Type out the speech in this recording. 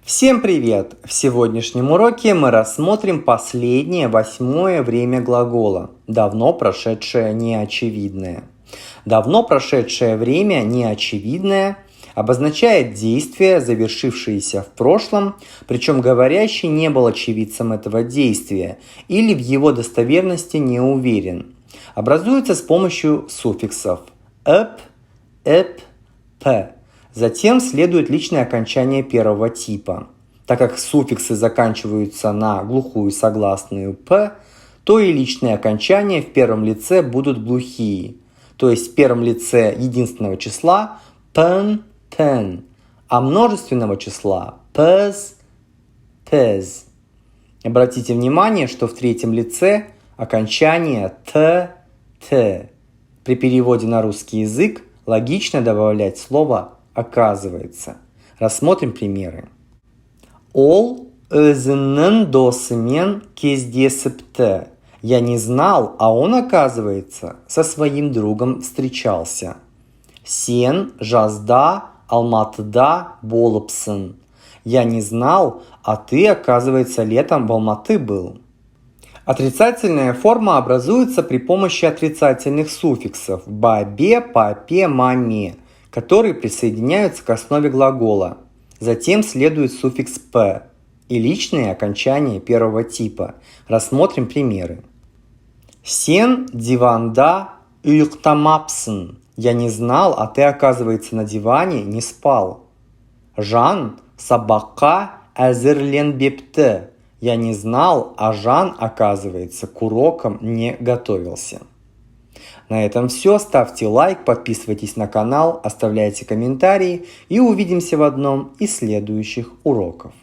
Всем привет! В сегодняшнем уроке мы рассмотрим последнее, 8-е время глагола «давно прошедшее неочевидное». Давно прошедшее время неочевидное обозначает действие, завершившееся в прошлом, причем говорящий не был очевидцем этого действия или в его достоверности не уверен. Образуется с помощью суффиксов «эп», «эп», «п». Затем следует личное окончание первого типа. Так как суффиксы заканчиваются на глухую согласную «п», то и личные окончания в первом лице будут глухие, то есть в первом лице единственного числа «пен», «пен», а множественного числа «пез», «пез». Обратите внимание, что в третьем лице окончание «т», «т». При переводе на русский язык логично добавлять слово «оказывается». Рассмотрим примеры. Ол özünün dosымен кездесіпті. Я не знал, а он, оказывается, со своим другом встречался. Сен жазда Алматыда болыпсың. Я не знал, а ты, оказывается, летом в Алматы был. Отрицательная форма образуется при помощи отрицательных суффиксов «бабе», «папе», «маме», которые присоединяются к основе глагола. Затем следует суффикс «п» и личные окончания первого типа. Рассмотрим примеры. Сен диванда уйықтамапсың. Я не знал, а ты, оказывается, на диване не спал. Жан сабаққа әзірленбепті. Я не знал, а Жан, оказывается, к урокам не готовился. На этом все. Ставьте лайк, подписывайтесь на канал, оставляйте комментарии и увидимся в одном из следующих уроков.